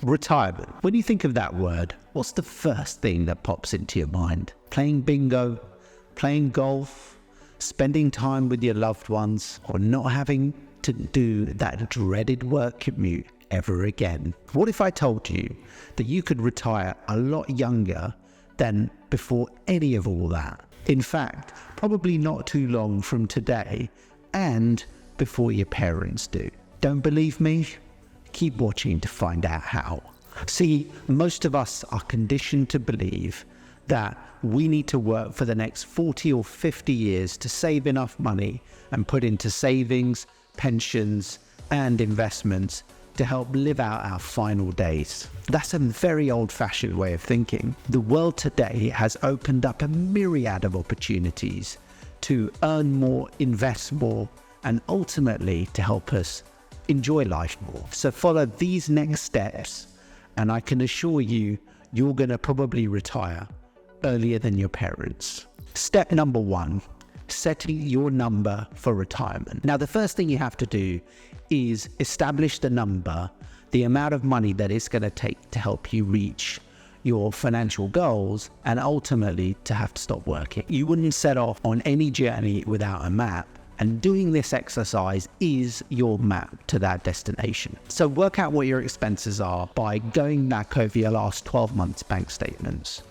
Retirement. When you think of that word, what's the first thing that pops into your mind? Playing bingo, playing golf, spending time with your loved ones, or not having to do that dreaded work commute ever again? What if I told you that you could retire a lot younger than before any of all that? In fact, probably not too long from today, and before your parents do. Don't believe me? Keep watching to find out how. See, most of us are conditioned to believe that we need to work for the next 40 or 50 years to save enough money and put into savings, pensions, and investments to help live out our final days. That's a very old-fashioned way of thinking. The world today has opened up a myriad of opportunities to earn more, invest more, and ultimately to help us enjoy life more. So follow these next steps, and I can assure you, you're going to probably retire earlier than your parents. Step number 1, setting your number for retirement. Now, the first thing you have to do is establish the number, the amount of money that it's going to take to help you reach your financial goals and ultimately to have to stop working. You wouldn't set off on any journey without a map, and doing this exercise is your map to that destination. So work out what your expenses are by going back over your last 12 months bank statements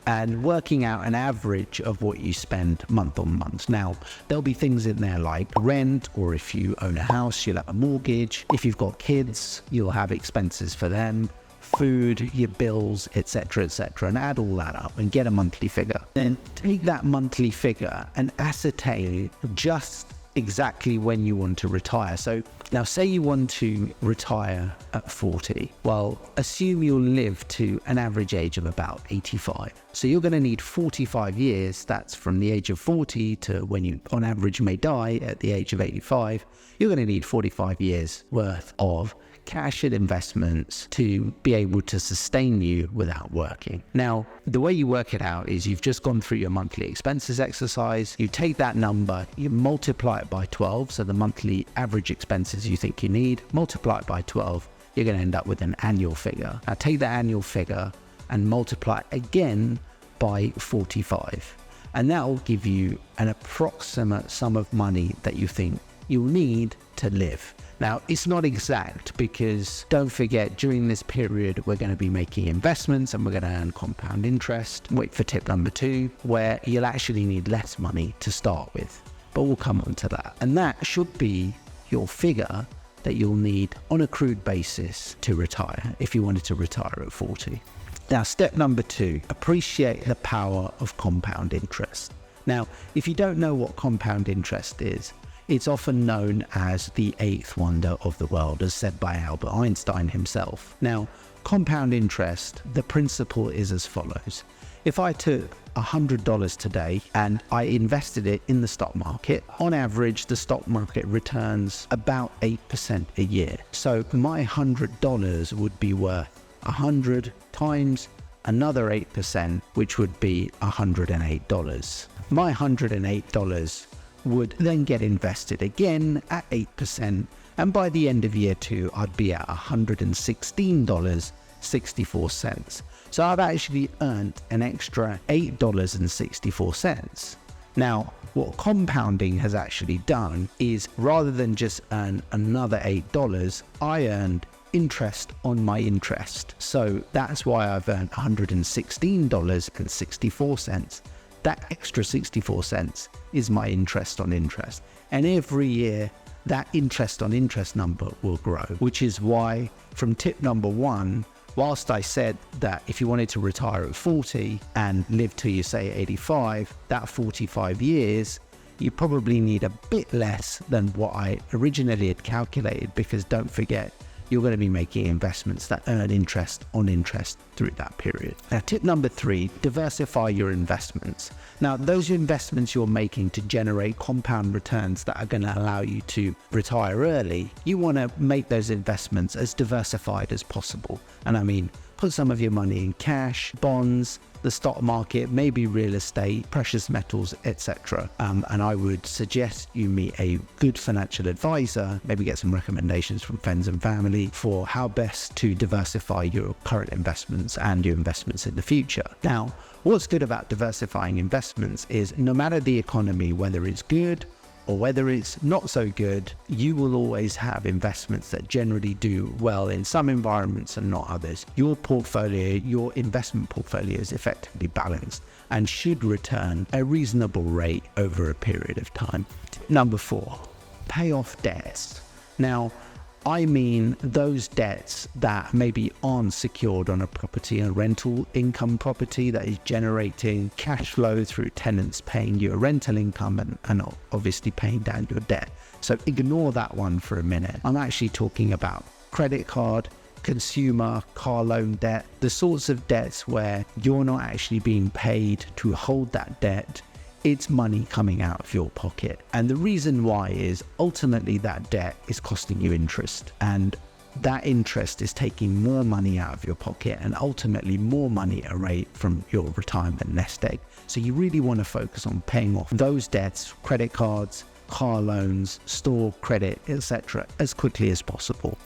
and working out an average of what you spend month on month. Now, there'll be things in there like rent, or if you own a house, you'll have a mortgage. If you've got kids, you'll have expenses for them, food, your bills, etc., and add all that up and get a monthly figure. Then take that monthly figure and ascertain just exactly when you want to retire. So now say you want to retire at 40. Well, assume you'll live to an average age of about 85. So you're going to need 45 years. That's from the age of 40 to when you on average may die at the age of 85. You're going to need 45 years worth of cash and investments to be able to sustain you without working. Now, the way you work it out is you've just gone through your monthly expenses exercise. You take that number, you multiply it by 12, so the monthly average expenses you think you need, multiply it by 12, you're going to end up with an annual figure. Now take that annual figure and multiply it again by 45. And that will give you an approximate sum of money that you think you'll need to live. Now, it's not exact because don't forget, during this period, we're going to be making investments and we're going to earn compound interest. Wait for tip number 2, where you'll actually need less money to start with, but we'll come on to that. And that should be your figure that you'll need on a crude basis to retire if you wanted to retire at 40. Now, step number 2, appreciate the power of compound interest. Now, if you don't know what compound interest is, it's often known as the 8th wonder of the world, as said by Albert Einstein himself. Now, compound interest, the principle is as follows. If I took $100 today and I invested it in the stock market, on average, the stock market returns about 8% a year. So my $100 would be worth 100 times another 8%, which would be $108. My $108 would then get invested again at 8%, and by the end of year 2, I'd be at $116.64. So I've actually earned an extra $8.64. Now, what compounding has actually done is, rather than just earn another $8, I earned interest on my interest. So that's why I've earned $116.64. That extra 64 cents is my interest on interest. And every year, that interest on interest number will grow, which is why from tip number 1, whilst I said that if you wanted to retire at 40 and live till you say 85, that 45 years, you probably need a bit less than what I originally had calculated, because don't forget, you're going to be making investments that earn interest on interest through that period. Now, tip number 3, diversify your investments. Now, those investments you're making to generate compound returns that are going to allow you to retire early, you want to make those investments as diversified as possible. And I mean, put some of your money in cash, bonds, the stock market, maybe real estate, precious metals, etc. And I would suggest you meet a good financial advisor, maybe get some recommendations from friends and family for how best to diversify your current investments and your investments in the future. Now, what's good about diversifying investments is no matter the economy, whether it's good or whether it's not so good, you will always have investments that generally do well in some environments and not others. Your portfolio, your investment portfolio is effectively balanced and should return a reasonable rate over a period of time. Number 4, pay off debts. Now, I mean those debts that maybe aren't secured on a property, a rental income property that is generating cash flow through tenants paying you a rental income and obviously paying down your debt. So ignore that one for a minute. I'm actually talking about credit card, consumer, car loan debt, the sorts of debts where you're not actually being paid to hold that debt. It's money coming out of your pocket. And the reason why is ultimately that debt is costing you interest, and that interest is taking more money out of your pocket and ultimately more money away from your retirement nest egg. So you really want to focus on paying off those debts, credit cards, car loans, store credit, etc. as quickly as possible.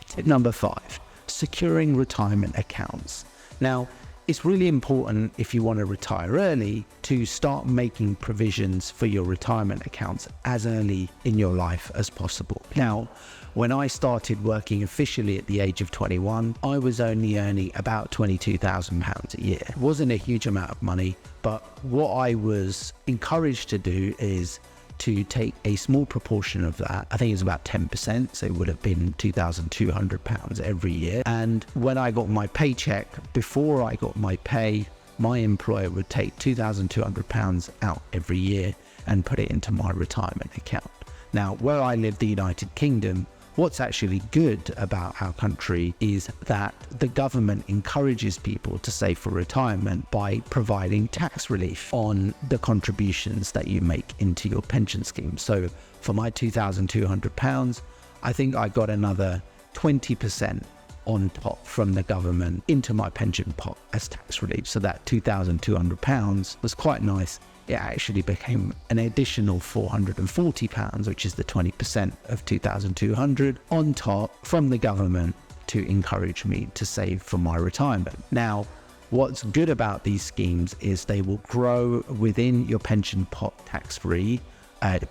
Tip number 5, securing retirement accounts. Now, it's really important if you want to retire early to start making provisions for your retirement accounts as early in your life as possible. Now, when I started working officially at the age of 21, I was only earning about £22,000 a year. It wasn't a huge amount of money, but what I was encouraged to do is to take a small proportion of that. I think it's about 10%, so it would have been £2,200 every year. And when I got my paycheck, before I got my pay, my employer would take £2,200 out every year and put it into my retirement account. Now, where I live, the United Kingdom, what's actually good about our country is that the government encourages people to save for retirement by providing tax relief on the contributions that you make into your pension scheme. So for my £2,200, I think I got another 20% on top from the government into my pension pot as tax relief. So that £2,200 was quite nice. It actually became an additional £440, which is the 20% of 2,200 on top from the government to encourage me to save for my retirement. Now, what's good about these schemes is they will grow within your pension pot tax-free,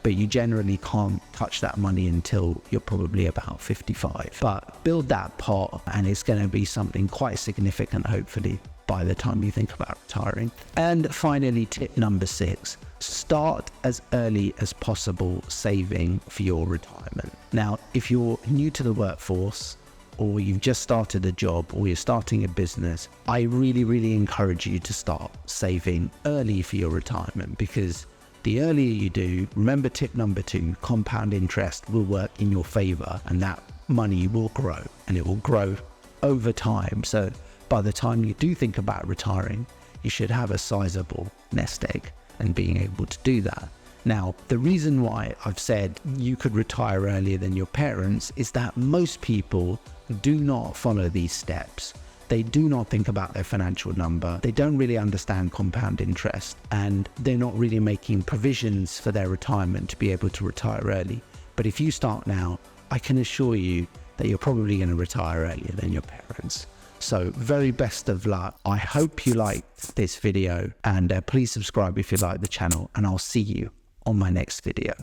but you generally can't touch that money until you're probably about 55. But build that pot and it's going to be something quite significant, hopefully, by the time you think about retiring. And finally, tip number 6, start as early as possible saving for your retirement. Now, if you're new to the workforce, or you've just started a job, or you're starting a business, I really encourage you to start saving early for your retirement, because the earlier you do, remember tip number 2, compound interest will work in your favor, and that money will grow, and it will grow over time. So by the time you do think about retiring, you should have a sizable nest egg and being able to do that. Now, the reason why I've said you could retire earlier than your parents is that most people do not follow these steps. They do not think about their financial number. They don't really understand compound interest, and they're not really making provisions for their retirement to be able to retire early. But if you start now, I can assure you that you're probably going to retire earlier than your parents. So very best of luck. I hope you liked this video, and please subscribe if you like the channel, and I'll see you on my next video.